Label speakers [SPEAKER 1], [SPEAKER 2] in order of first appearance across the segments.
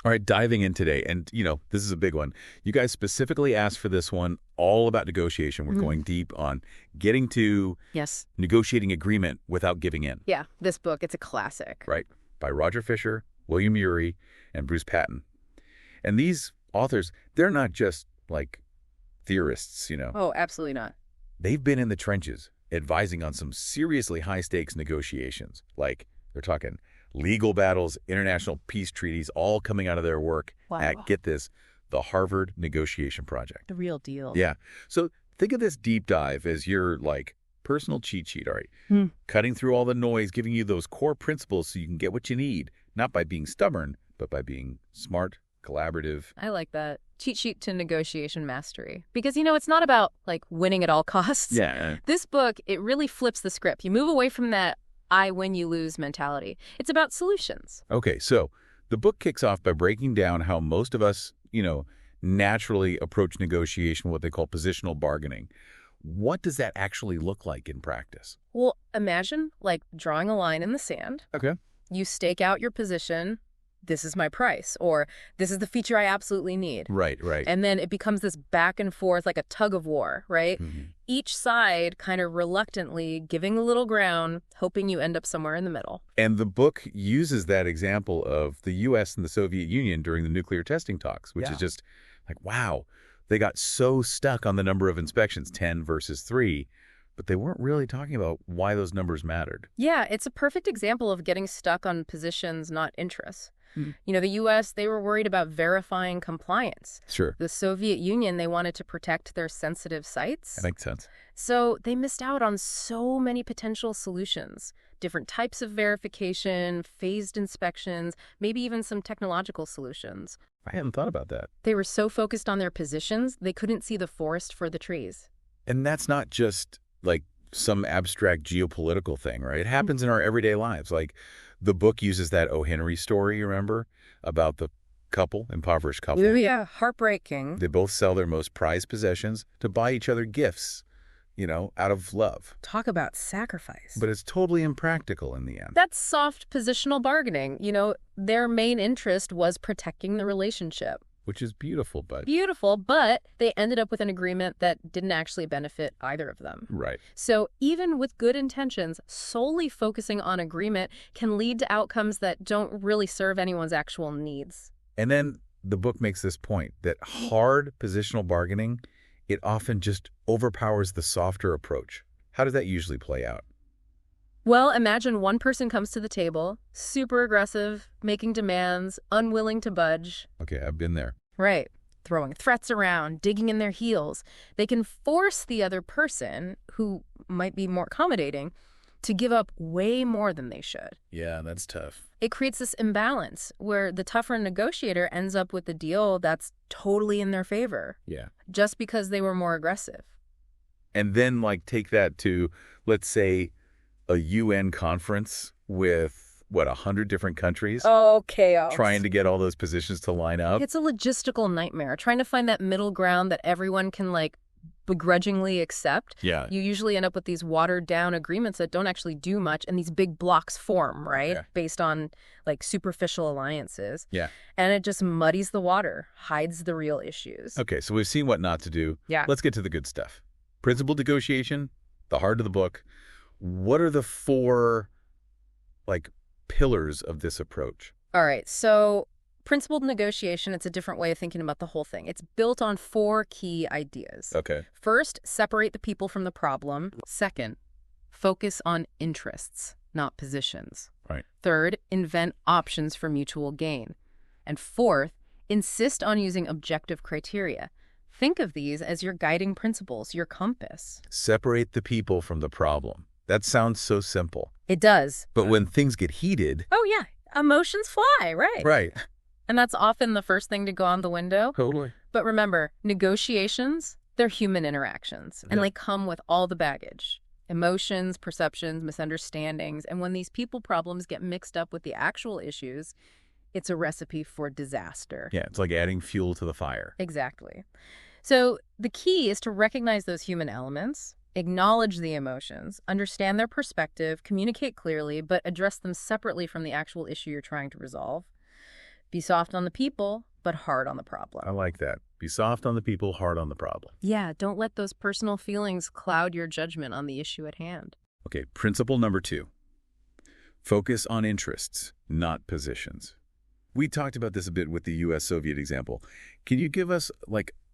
[SPEAKER 1] All right, diving in today, and this is a big one. You guys specifically asked for this one, all about negotiation. We're going deep on getting to
[SPEAKER 2] Yes.
[SPEAKER 1] negotiating agreement without giving in.
[SPEAKER 2] Yeah, this book, it's a classic.
[SPEAKER 1] Right, by Roger Fisher, William Ury, and Bruce Patton. And these authors, they're not just like theorists,
[SPEAKER 2] Oh, absolutely not.
[SPEAKER 1] They've been in the trenches advising on some seriously high-stakes negotiations. Like, they're talking legal battles, international peace treaties, all coming out of their work at, get this, the Harvard Negotiation Project.
[SPEAKER 2] The real deal.
[SPEAKER 1] Yeah. So think of this deep dive as your, personal cheat sheet, all right? Cutting through all the noise, giving you those core principles so you can get what you need, not by being stubborn, but by being smart, collaborative.
[SPEAKER 2] I like that. Cheat sheet to negotiation mastery. Because, it's not about, winning at all costs.
[SPEAKER 1] Yeah.
[SPEAKER 2] This book, it really flips the script. You move away from that I win, you lose mentality. It's about solutions.
[SPEAKER 1] Okay, so the book kicks off by breaking down how most of us, naturally approach negotiation, what they call positional bargaining. What does that actually look like in practice?
[SPEAKER 2] Well, imagine, drawing a line in the sand.
[SPEAKER 1] Okay.
[SPEAKER 2] You stake out your position. This is my price, or this is the feature I absolutely need.
[SPEAKER 1] Right.
[SPEAKER 2] And then it becomes this back and forth, like a tug of war, right? Each side kind of reluctantly giving a little ground, hoping you end up somewhere in the middle.
[SPEAKER 1] And the book uses that example of the U.S. and the Soviet Union during the nuclear testing talks, which is just wow, they got so stuck on the number of inspections, 10 versus 3, but they weren't really talking about why those numbers mattered.
[SPEAKER 2] Yeah, it's a perfect example of getting stuck on positions, not interests. The U.S., they were worried about verifying compliance.
[SPEAKER 1] Sure.
[SPEAKER 2] The Soviet Union, they wanted to protect their sensitive sites.
[SPEAKER 1] That makes sense.
[SPEAKER 2] So they missed out on so many potential solutions, different types of verification, phased inspections, maybe even some technological solutions.
[SPEAKER 1] I hadn't thought about that.
[SPEAKER 2] They were so focused on their positions, they couldn't see the forest for the trees.
[SPEAKER 1] And that's not just some abstract geopolitical thing, right? It happens in our everyday lives. The book uses that O. Henry story, remember, about the impoverished couple.
[SPEAKER 2] Yeah, heartbreaking.
[SPEAKER 1] They both sell their most prized possessions to buy each other gifts, out of love.
[SPEAKER 2] Talk about sacrifice.
[SPEAKER 1] But it's totally impractical in the end.
[SPEAKER 2] That's soft positional bargaining. Their main interest was protecting the relationship.
[SPEAKER 1] Which is beautiful, but...
[SPEAKER 2] Beautiful, but they ended up with an agreement that didn't actually benefit either of them.
[SPEAKER 1] Right.
[SPEAKER 2] So even with good intentions, solely focusing on agreement can lead to outcomes that don't really serve anyone's actual needs.
[SPEAKER 1] And then the book makes this point that hard positional bargaining, it often just overpowers the softer approach. How does that usually play out?
[SPEAKER 2] Well, imagine one person comes to the table, super aggressive, making demands, unwilling to budge.
[SPEAKER 1] Okay, I've been there.
[SPEAKER 2] Right. Throwing threats around, digging in their heels. They can force the other person, who might be more accommodating, to give up way more than they should.
[SPEAKER 1] Yeah, that's tough.
[SPEAKER 2] It creates this imbalance where the tougher negotiator ends up with a deal that's totally in their favor.
[SPEAKER 1] Yeah.
[SPEAKER 2] Just because they were more aggressive.
[SPEAKER 1] And then, take that to, let's say, a UN conference with, 100 different countries?
[SPEAKER 2] Oh, chaos.
[SPEAKER 1] Trying to get all those positions to line up?
[SPEAKER 2] It's a logistical nightmare, trying to find that middle ground that everyone can, begrudgingly accept.
[SPEAKER 1] Yeah.
[SPEAKER 2] You usually end up with these watered-down agreements that don't actually do much, and these big blocks form, right?
[SPEAKER 1] Okay.
[SPEAKER 2] Based on, superficial alliances.
[SPEAKER 1] Yeah.
[SPEAKER 2] And it just muddies the water, hides the real issues.
[SPEAKER 1] Okay, so we've seen what not to do.
[SPEAKER 2] Yeah.
[SPEAKER 1] Let's get to the good stuff. Principled negotiation, the heart of the book. What are the 4, pillars of this approach?
[SPEAKER 2] All right, so principled negotiation, it's a different way of thinking about the whole thing. It's built on 4 key ideas.
[SPEAKER 1] Okay.
[SPEAKER 2] First, separate the people from the problem. Second, focus on interests, not positions.
[SPEAKER 1] Right.
[SPEAKER 2] Third, invent options for mutual gain. And fourth, insist on using objective criteria. Think of these as your guiding principles, your compass.
[SPEAKER 1] Separate the people from the problem. That sounds so simple.
[SPEAKER 2] It does.
[SPEAKER 1] But when things get heated...
[SPEAKER 2] Oh, yeah. Emotions fly, right?
[SPEAKER 1] Right.
[SPEAKER 2] And that's often the first thing to go out the window.
[SPEAKER 1] Totally.
[SPEAKER 2] But remember, negotiations, they're human interactions, and they come with all the baggage. Emotions, perceptions, misunderstandings. And when these people problems get mixed up with the actual issues, it's a recipe for disaster.
[SPEAKER 1] Yeah, it's like adding fuel to the fire.
[SPEAKER 2] Exactly. So the key is to recognize those human elements, acknowledge the emotions, understand their perspective, communicate clearly, but address them separately from the actual issue you're trying to resolve. Be soft on the people, but hard on the problem.
[SPEAKER 1] I like that. Be soft on the people, hard on the problem.
[SPEAKER 2] Yeah, don't let those personal feelings cloud your judgment on the issue at hand.
[SPEAKER 1] Okay, principle number 2. Focus on interests, not positions. We talked about this a bit with the U.S.-Soviet example. Can you give us,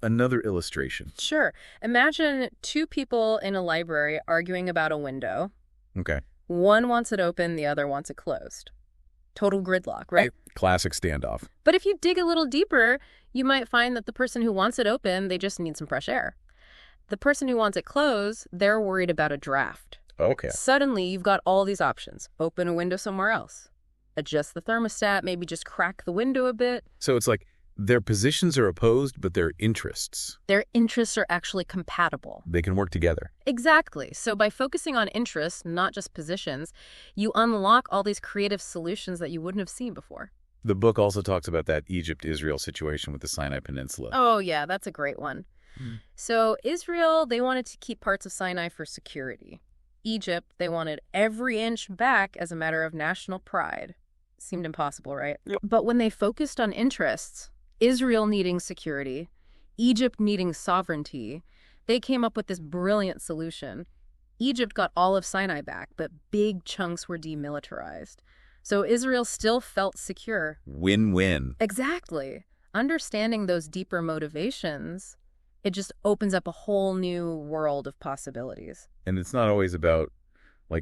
[SPEAKER 1] another illustration?
[SPEAKER 2] Sure. Imagine two people in a library arguing about a window.
[SPEAKER 1] Okay.
[SPEAKER 2] One wants it open, the other wants it closed. Total gridlock, right?
[SPEAKER 1] Classic standoff.
[SPEAKER 2] But if you dig a little deeper, you might find that the person who wants it open, they just need some fresh air. The person who wants it closed, they're worried about a draft.
[SPEAKER 1] Okay.
[SPEAKER 2] Suddenly, you've got all these options. Open a window somewhere else. Adjust the thermostat, maybe just crack the window a bit.
[SPEAKER 1] So it's like their positions are opposed, but their interests.
[SPEAKER 2] Their interests are actually compatible.
[SPEAKER 1] They can work together.
[SPEAKER 2] Exactly. So by focusing on interests, not just positions, you unlock all these creative solutions that you wouldn't have seen before.
[SPEAKER 1] The book also talks about that Egypt-Israel situation with the Sinai Peninsula.
[SPEAKER 2] Oh, yeah, that's a great one. So Israel, they wanted to keep parts of Sinai for security. Egypt, they wanted every inch back as a matter of national pride. Seemed impossible, right?
[SPEAKER 1] Yep.
[SPEAKER 2] But when they focused on interests, Israel needing security, Egypt needing sovereignty, they came up with this brilliant solution. Egypt got all of Sinai back, but big chunks were demilitarized. So Israel still felt secure.
[SPEAKER 1] Win-win.
[SPEAKER 2] Exactly. Understanding those deeper motivations, it just opens up a whole new world of possibilities.
[SPEAKER 1] And it's not always about,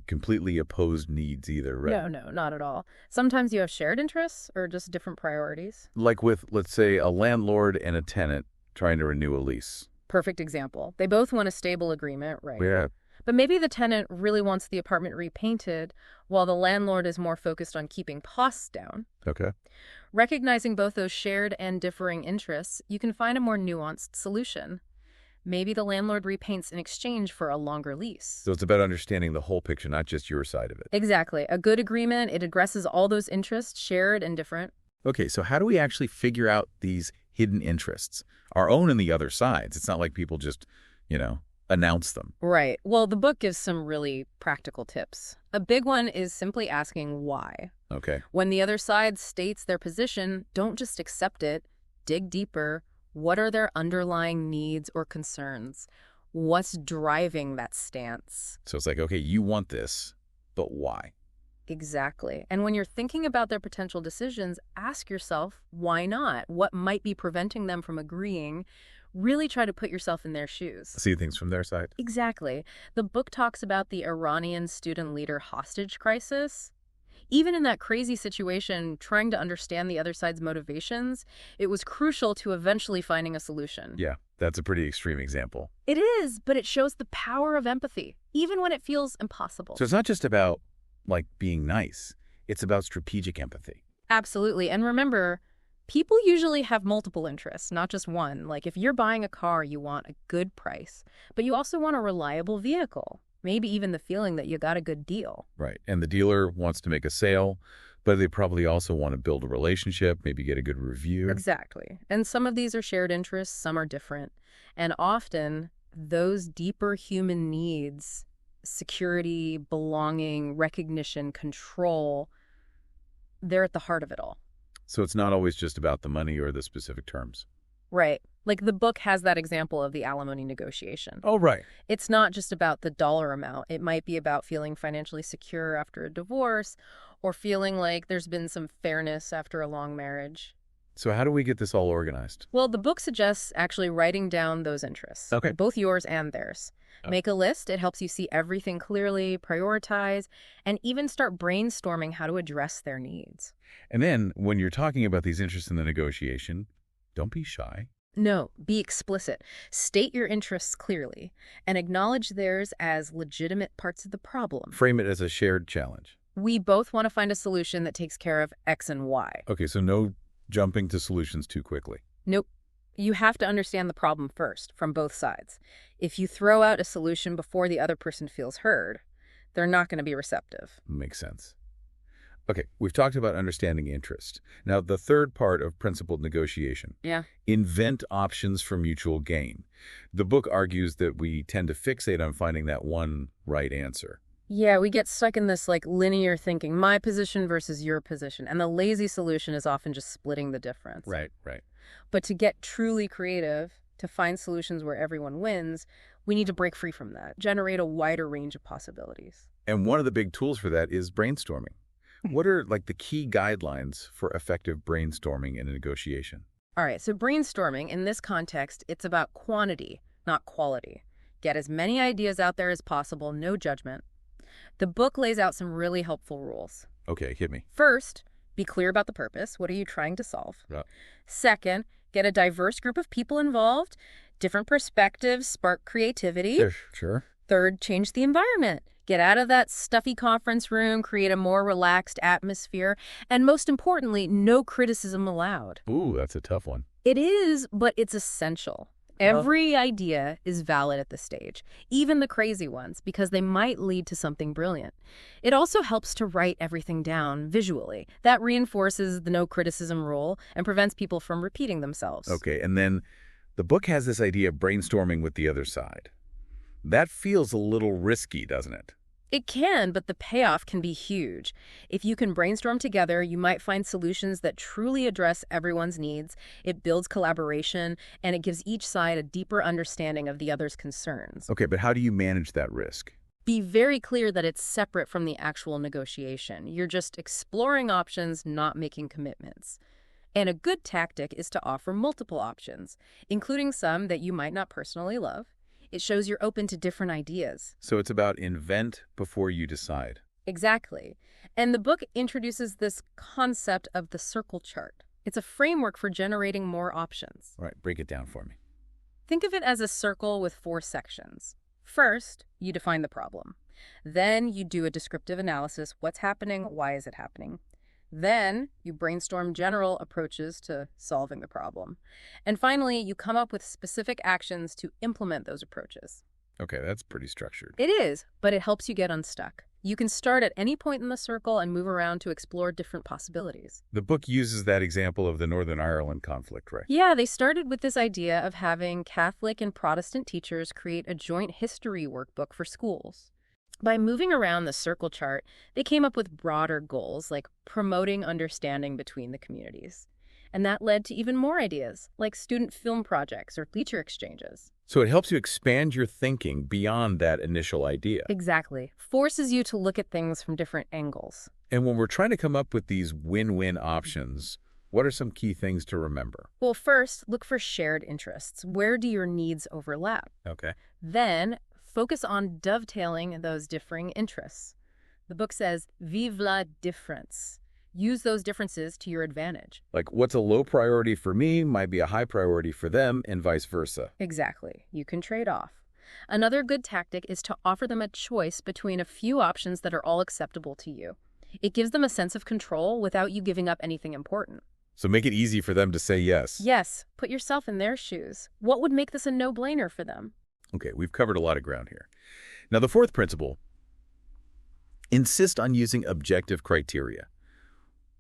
[SPEAKER 1] completely opposed needs either, right?
[SPEAKER 2] No, not at all. Sometimes you have shared interests or just different priorities.
[SPEAKER 1] Like with, let's say, a landlord and a tenant trying to renew a lease.
[SPEAKER 2] Perfect example. They both want a stable agreement, right?
[SPEAKER 1] Yeah.
[SPEAKER 2] But maybe the tenant really wants the apartment repainted while the landlord is more focused on keeping costs down.
[SPEAKER 1] Okay.
[SPEAKER 2] Recognizing both those shared and differing interests, you can find a more nuanced solution. Maybe the landlord repaints in exchange for a longer lease.
[SPEAKER 1] So it's about understanding the whole picture, not just your side of it.
[SPEAKER 2] Exactly. A good agreement, it addresses all those interests, shared and different.
[SPEAKER 1] Okay, so how do we actually figure out these hidden interests? Our own and the other sides. It's not like people just, announce them.
[SPEAKER 2] Right. Well, the book gives some really practical tips. A big one is simply asking why.
[SPEAKER 1] Okay.
[SPEAKER 2] When the other side states their position, don't just accept it. Dig deeper. What are their underlying needs or concerns? What's driving that stance?
[SPEAKER 1] So it's like, okay, you want this, but why?
[SPEAKER 2] Exactly. And when you're thinking about their potential decisions, ask yourself, why not? What might be preventing them from agreeing? Really try to put yourself in their shoes.
[SPEAKER 1] See things from their side.
[SPEAKER 2] Exactly. The book talks about the Iranian student leader hostage crisis. Even in that crazy situation, trying to understand the other side's motivations, it was crucial to eventually finding a solution.
[SPEAKER 1] Yeah, that's a pretty extreme example.
[SPEAKER 2] It is, but it shows the power of empathy, even when it feels impossible.
[SPEAKER 1] So it's not just about, being nice. It's about strategic empathy.
[SPEAKER 2] Absolutely. And remember, people usually have multiple interests, not just one. Like if you're buying a car, you want a good price, but you also want a reliable vehicle. Maybe even the feeling that you got a good deal.
[SPEAKER 1] Right. And the dealer wants to make a sale, but they probably also want to build a relationship, maybe get a good review.
[SPEAKER 2] Exactly. And some of these are shared interests, some are different. And often, those deeper human needs, security, belonging, recognition, control, they're at the heart of it all.
[SPEAKER 1] So it's not always just about the money or the specific terms.
[SPEAKER 2] Right. Like the book has that example of the alimony negotiation.
[SPEAKER 1] Oh, right.
[SPEAKER 2] It's not just about the dollar amount. It might be about feeling financially secure after a divorce or feeling like there's been some fairness after a long marriage.
[SPEAKER 1] So how do we get this all organized?
[SPEAKER 2] Well, the book suggests actually writing down those interests.
[SPEAKER 1] Okay.
[SPEAKER 2] Both yours and theirs. Make a list. It helps you see everything clearly, prioritize, and even start brainstorming how to address their needs.
[SPEAKER 1] And then when you're talking about these interests in the negotiation, don't be shy.
[SPEAKER 2] No, be explicit. State your interests clearly and acknowledge theirs as legitimate parts of the problem.
[SPEAKER 1] Frame it as a shared challenge.
[SPEAKER 2] We both want to find a solution that takes care of X and Y.
[SPEAKER 1] Okay, so no jumping to solutions too quickly.
[SPEAKER 2] Nope. You have to understand the problem first, from both sides. If you throw out a solution before the other person feels heard, they're not going to be receptive.
[SPEAKER 1] Makes sense. Okay, we've talked about understanding interest. Now, the third part of principled negotiation.
[SPEAKER 2] Yeah.
[SPEAKER 1] Invent options for mutual gain. The book argues that we tend to fixate on finding that one right answer.
[SPEAKER 2] Yeah, we get stuck in this like linear thinking, my position versus your position, and the lazy solution is often just splitting the difference.
[SPEAKER 1] Right, right.
[SPEAKER 2] But to get truly creative, to find solutions where everyone wins, we need to break free from that, generate a wider range of possibilities.
[SPEAKER 1] And one of the big tools for that is brainstorming. What are like the key guidelines for effective brainstorming in a negotiation?
[SPEAKER 2] All right, so brainstorming, in this context, it's about quantity, not quality. Get as many ideas out there as possible, no judgment. The book lays out some really helpful rules.
[SPEAKER 1] Okay, hit me.
[SPEAKER 2] First, be clear about the purpose. What are you trying to solve?
[SPEAKER 1] Yeah.
[SPEAKER 2] Second, get a diverse group of people involved. Different perspectives spark creativity.
[SPEAKER 1] Sure.
[SPEAKER 2] Third, change the environment. Get out of that stuffy conference room, create a more relaxed atmosphere, and most importantly, no criticism allowed.
[SPEAKER 1] Ooh, that's a tough one.
[SPEAKER 2] It is, but it's essential. Every idea is valid at this stage, even the crazy ones, because they might lead to something brilliant. It also helps to write everything down visually. That reinforces the no criticism rule and prevents people from repeating themselves.
[SPEAKER 1] Okay, and then the book has this idea of brainstorming with the other side. That feels a little risky, doesn't it?
[SPEAKER 2] It can, but the payoff can be huge. If you can brainstorm together, you might find solutions that truly address everyone's needs. It builds collaboration, and it gives each side a deeper understanding of the other's concerns.
[SPEAKER 1] Okay, but how do you manage that risk?
[SPEAKER 2] Be very clear that it's separate from the actual negotiation. You're just exploring options, not making commitments. And a good tactic is to offer multiple options, including some that you might not personally love. It shows you're open to different ideas.
[SPEAKER 1] So it's about invent before you decide.
[SPEAKER 2] Exactly. And the book introduces this concept of the circle chart. It's a framework for generating more options.
[SPEAKER 1] All right, break it down for me.
[SPEAKER 2] Think of it as a circle with 4 sections. First, you define the problem. Then you do a descriptive analysis. What's happening? Why is it happening? Then you brainstorm general approaches to solving the problem. And finally, you come up with specific actions to implement those approaches.
[SPEAKER 1] Okay, that's pretty structured.
[SPEAKER 2] It is, but it helps you get unstuck. You can start at any point in the circle and move around to explore different possibilities.
[SPEAKER 1] The book uses that example of the Northern Ireland conflict, right?
[SPEAKER 2] Yeah, they started with this idea of having Catholic and Protestant teachers create a joint history workbook for schools. By moving around the circle chart, they came up with broader goals like promoting understanding between the communities. And that led to even more ideas, like student film projects or teacher exchanges.
[SPEAKER 1] So it helps you expand your thinking beyond that initial idea.
[SPEAKER 2] Exactly. Forces you to look at things from different angles.
[SPEAKER 1] And when we're trying to come up with these win-win options, what are some key things to remember?
[SPEAKER 2] Well, first, look for shared interests. Where do your needs overlap?
[SPEAKER 1] Okay.
[SPEAKER 2] Then, focus on dovetailing those differing interests. The book says, vive la différence. Use those differences to your advantage.
[SPEAKER 1] Like what's a low priority for me might be a high priority for them and vice versa.
[SPEAKER 2] Exactly. You can trade off. Another good tactic is to offer them a choice between a few options that are all acceptable to you. It gives them a sense of control without you giving up anything important.
[SPEAKER 1] So make it easy for them to say yes.
[SPEAKER 2] Yes. Put yourself in their shoes. What would make this a no-brainer for them?
[SPEAKER 1] Okay, we've covered a lot of ground here. Now, the fourth principle, insist on using objective criteria.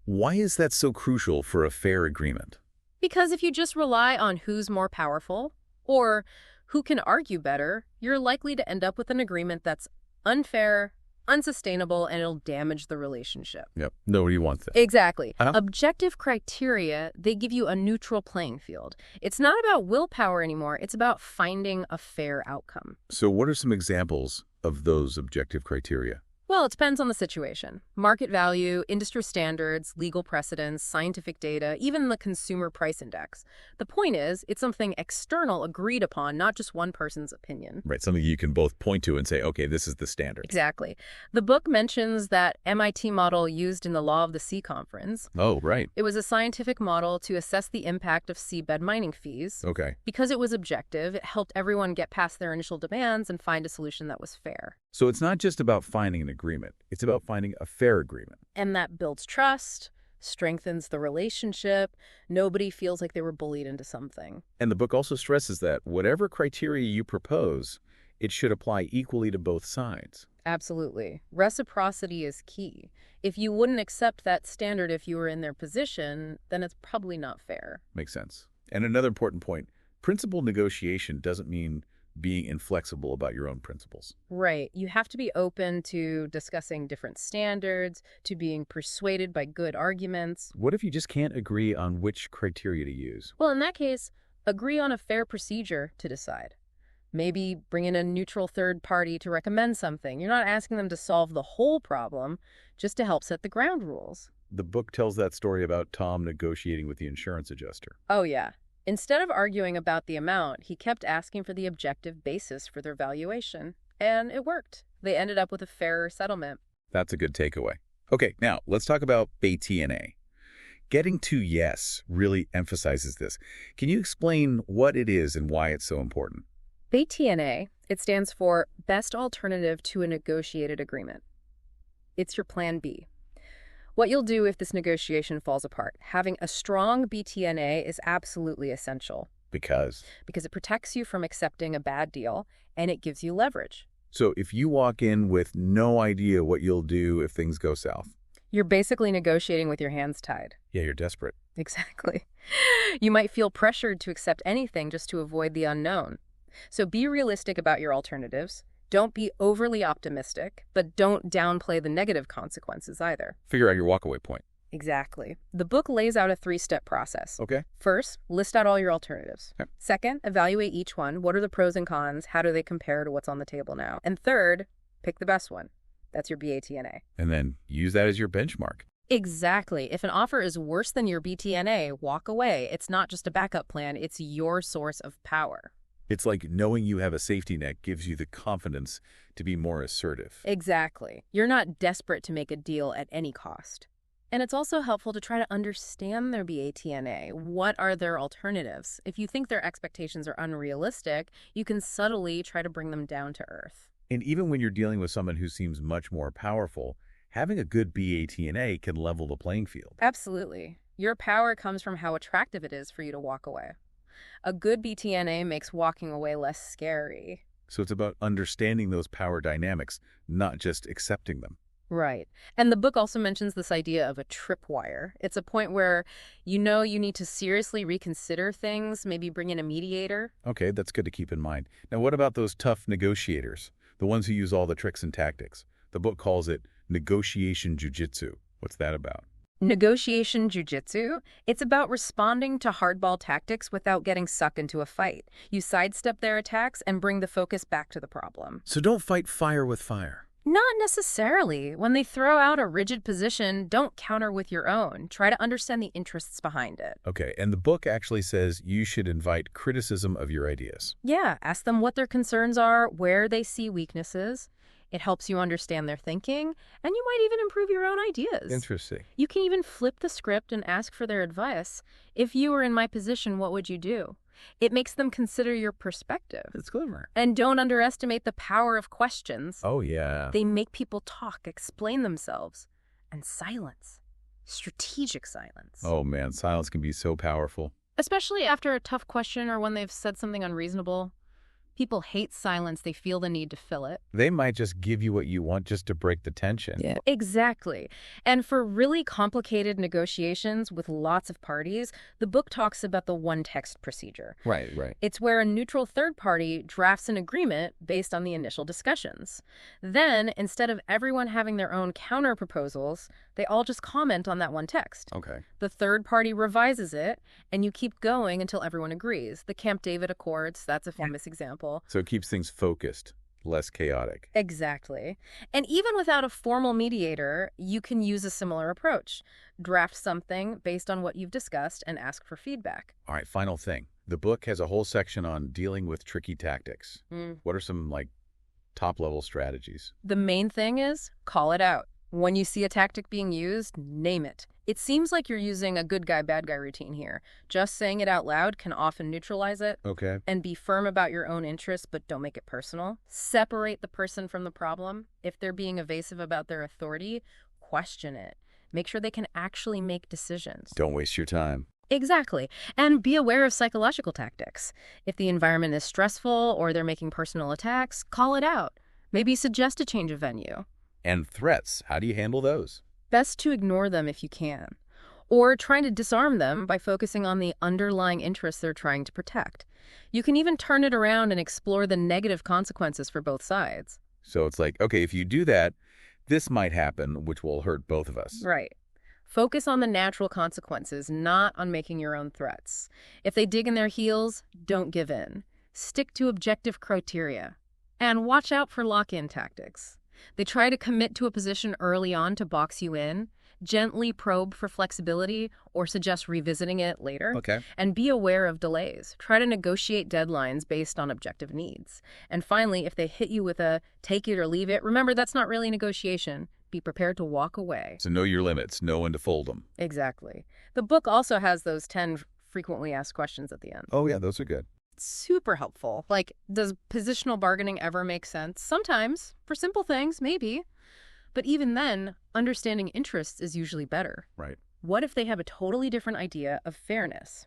[SPEAKER 1] Why is that so crucial for a fair agreement?
[SPEAKER 2] Because if you just rely on who's more powerful or who can argue better, you're likely to end up with an agreement that's unfair, unsustainable, and it'll damage the relationship.
[SPEAKER 1] Yep, nobody wants that.
[SPEAKER 2] Exactly. Objective criteria, they give you a neutral playing field. It's not about willpower anymore. It's about finding a fair outcome.
[SPEAKER 1] So what are some examples of those objective criteria?
[SPEAKER 2] Well, it depends on the situation. Market value, industry standards, legal precedents, scientific data, even the consumer price index. The point is, it's something external agreed upon, not just one person's opinion.
[SPEAKER 1] Right, something you can both point to and say, okay, this is the standard.
[SPEAKER 2] Exactly. The book mentions that MIT model used in the Law of the Sea conference.
[SPEAKER 1] Oh, right.
[SPEAKER 2] It was a scientific model to assess the impact of seabed mining fees.
[SPEAKER 1] Okay.
[SPEAKER 2] Because it was objective, it helped everyone get past their initial demands and find a solution that was fair.
[SPEAKER 1] So it's not just about finding an agreement. It's about finding a fair agreement.
[SPEAKER 2] And that builds trust, strengthens the relationship. Nobody feels like they were bullied into something.
[SPEAKER 1] And the book also stresses that whatever criteria you propose, it should apply equally to both sides.
[SPEAKER 2] Absolutely. Reciprocity is key. If you wouldn't accept that standard if you were in their position, then it's probably not fair.
[SPEAKER 1] Makes sense. And another important point, principled negotiation doesn't mean being inflexible about your own principles.
[SPEAKER 2] Right. You have to be open to discussing different standards, to being persuaded by good arguments.
[SPEAKER 1] What if you just can't agree on which criteria to use?
[SPEAKER 2] Well, in that case, agree on a fair procedure to decide. Maybe bring in a neutral third party to recommend something. You're not asking them to solve the whole problem, just to help set the ground rules.
[SPEAKER 1] The book tells that story about Tom negotiating with the insurance adjuster.
[SPEAKER 2] Oh, yeah. Instead of arguing about the amount, he kept asking for the objective basis for their valuation. And it worked. They ended up with a fairer settlement.
[SPEAKER 1] That's a good takeaway. Okay, now let's talk about BATNA. Getting to yes really emphasizes this. Can you explain what it is and why it's so important?
[SPEAKER 2] BATNA, it stands for Best Alternative to a Negotiated Agreement. It's your plan B. What you'll do if this negotiation falls apart. Having a strong BTNA is absolutely essential.
[SPEAKER 1] Because
[SPEAKER 2] it protects you from accepting a bad deal, and it gives you leverage.
[SPEAKER 1] So if you walk in with no idea what you'll do if things go south.
[SPEAKER 2] You're basically negotiating with your hands tied.
[SPEAKER 1] Yeah, you're desperate.
[SPEAKER 2] Exactly. You might feel pressured to accept anything just to avoid the unknown. So be realistic about your alternatives. Don't be overly optimistic, but don't downplay the negative consequences either.
[SPEAKER 1] Figure out your walkaway point.
[SPEAKER 2] Exactly. The book lays out a 3-step process.
[SPEAKER 1] Okay.
[SPEAKER 2] First, list out all your alternatives.
[SPEAKER 1] Okay.
[SPEAKER 2] Second, evaluate each one. What are the pros and cons? How do they compare to what's on the table now? And third, pick the best one. That's your BATNA.
[SPEAKER 1] And then use that as your benchmark.
[SPEAKER 2] Exactly. If an offer is worse than your BTNA, walk away. It's not just a backup plan. It's your source of power.
[SPEAKER 1] It's like knowing you have a safety net gives you the confidence to be more assertive.
[SPEAKER 2] Exactly. You're not desperate to make a deal at any cost. And it's also helpful to try to understand their BATNA. What are their alternatives? If you think their expectations are unrealistic, you can subtly try to bring them down to earth.
[SPEAKER 1] And even when you're dealing with someone who seems much more powerful, having a good BATNA can level the playing field.
[SPEAKER 2] Absolutely. Your power comes from how attractive it is for you to walk away. A good BTNA makes walking away less scary.
[SPEAKER 1] So it's about understanding those power dynamics, not just accepting them.
[SPEAKER 2] Right. And the book also mentions this idea of a tripwire. It's a point where you know you need to seriously reconsider things, maybe bring in a mediator.
[SPEAKER 1] Okay, that's good to keep in mind. Now, what about those tough negotiators, the ones who use all the tricks and tactics? The book calls it negotiation jujitsu. What's that about?
[SPEAKER 2] Negotiation jujitsu, it's about responding to hardball tactics without getting sucked into a fight. You sidestep their attacks and bring the focus back to the problem.
[SPEAKER 1] So don't fight fire with fire.
[SPEAKER 2] Not necessarily. When they throw out a rigid position, don't counter with your own. Try to understand the interests behind it.
[SPEAKER 1] Okay, and the book actually says you should invite criticism of your ideas.
[SPEAKER 2] Yeah, ask them what their concerns are, where they see weaknesses. It helps you understand their thinking, and you might even improve your own ideas.
[SPEAKER 1] Interesting.
[SPEAKER 2] You can even flip the script and ask for their advice. If you were in my position, what would you do? It makes them consider your perspective.
[SPEAKER 1] That's clever.
[SPEAKER 2] And don't underestimate the power of questions.
[SPEAKER 1] Oh, yeah.
[SPEAKER 2] They make people talk, explain themselves. And silence. Strategic silence.
[SPEAKER 1] Oh, man, silence can be so powerful.
[SPEAKER 2] Especially after a tough question or when they've said something unreasonable. People hate silence. They feel the need to fill it.
[SPEAKER 1] They might just give you what you want just to break the tension.
[SPEAKER 2] Yeah, exactly. And for really complicated negotiations with lots of parties, the book talks about the one-text procedure.
[SPEAKER 1] Right.
[SPEAKER 2] It's where a neutral third party drafts an agreement based on the initial discussions. Then, instead of everyone having their own counter-proposals, they all just comment on that one text.
[SPEAKER 1] Okay.
[SPEAKER 2] The third party revises it, and you keep going until everyone agrees. The Camp David Accords, that's a famous example.
[SPEAKER 1] So it keeps things focused, less chaotic.
[SPEAKER 2] Exactly. And even without a formal mediator, you can use a similar approach. Draft something based on what you've discussed and ask for feedback.
[SPEAKER 1] All right, final thing. The book has a whole section on dealing with tricky tactics. What are some, top-level strategies?
[SPEAKER 2] The main thing is call it out. When you see a tactic being used, name it. It seems like you're using a good guy, bad guy routine here. Just saying it out loud can often neutralize it.
[SPEAKER 1] Okay.
[SPEAKER 2] And be firm about your own interests, but don't make it personal. Separate the person from the problem. If they're being evasive about their authority, question it. Make sure they can actually make decisions.
[SPEAKER 1] Don't waste your time.
[SPEAKER 2] Exactly. And be aware of psychological tactics. If the environment is stressful or they're making personal attacks, call it out. Maybe suggest a change of venue.
[SPEAKER 1] And threats, how do you handle those?
[SPEAKER 2] Best to ignore them if you can. or trying to disarm them by focusing on the underlying interests they're trying to protect. You can even turn it around and explore the negative consequences for both sides.
[SPEAKER 1] So it's like, okay, if you do that, this might happen, which will hurt both of us.
[SPEAKER 2] Right. Focus on the natural consequences, not on making your own threats. If they dig in their heels, don't give in. Stick to objective criteria. And watch out for lock-in tactics. They try to commit to a position early on to box you in, gently probe for flexibility, or suggest revisiting it later.
[SPEAKER 1] Okay.
[SPEAKER 2] And be aware of delays. Try to negotiate deadlines based on objective needs. And finally, if they hit you with a take it or leave it, remember that's not really negotiation. Be prepared to walk away.
[SPEAKER 1] So know your limits, know when to fold them.
[SPEAKER 2] Exactly. The book also has those 10 frequently asked questions at the end.
[SPEAKER 1] Oh, yeah, those are good.
[SPEAKER 2] Super helpful. Like, does positional bargaining ever make sense? Sometimes. For simple things, maybe. But even then, understanding interests is usually better.
[SPEAKER 1] Right.
[SPEAKER 2] What if they have a totally different idea of fairness?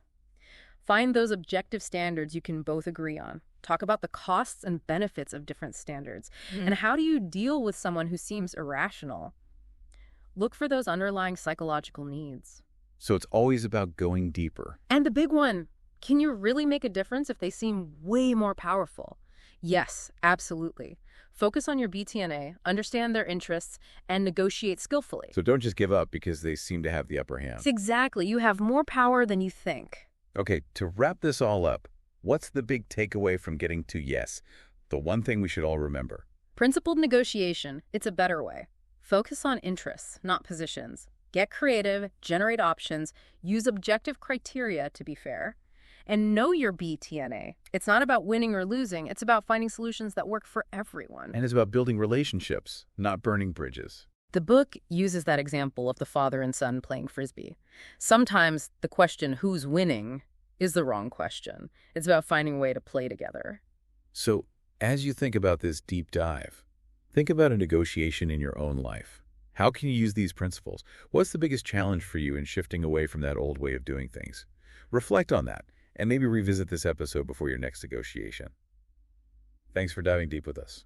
[SPEAKER 2] Find those objective standards you can both agree on. Talk about the costs and benefits of different standards. And how do you deal with someone who seems irrational? Look for those underlying psychological needs.
[SPEAKER 1] So it's always about going deeper.
[SPEAKER 2] And the big one, can you really make a difference if they seem way more powerful? Yes, absolutely. Focus on your BTNA, understand their interests, and negotiate skillfully.
[SPEAKER 1] So don't just give up because they seem to have the upper hand.
[SPEAKER 2] Exactly. You have more power than you think.
[SPEAKER 1] Okay, to wrap this all up, what's the big takeaway from getting to yes? The one thing we should all remember.
[SPEAKER 2] Principled negotiation, it's a better way. Focus on interests, not positions. Get creative, generate options, use objective criteria to be fair. And know your BTNA. It's not about winning or losing. It's about finding solutions that work for everyone.
[SPEAKER 1] And it's about building relationships, not burning bridges.
[SPEAKER 2] The book uses that example of the father and son playing Frisbee. Sometimes the question, who's winning, is the wrong question. It's about finding a way to play together.
[SPEAKER 1] So as you think about this deep dive, think about a negotiation in your own life. How can you use these principles? What's the biggest challenge for you in shifting away from that old way of doing things? Reflect on that. And maybe revisit this episode before your next negotiation. Thanks for diving deep with us.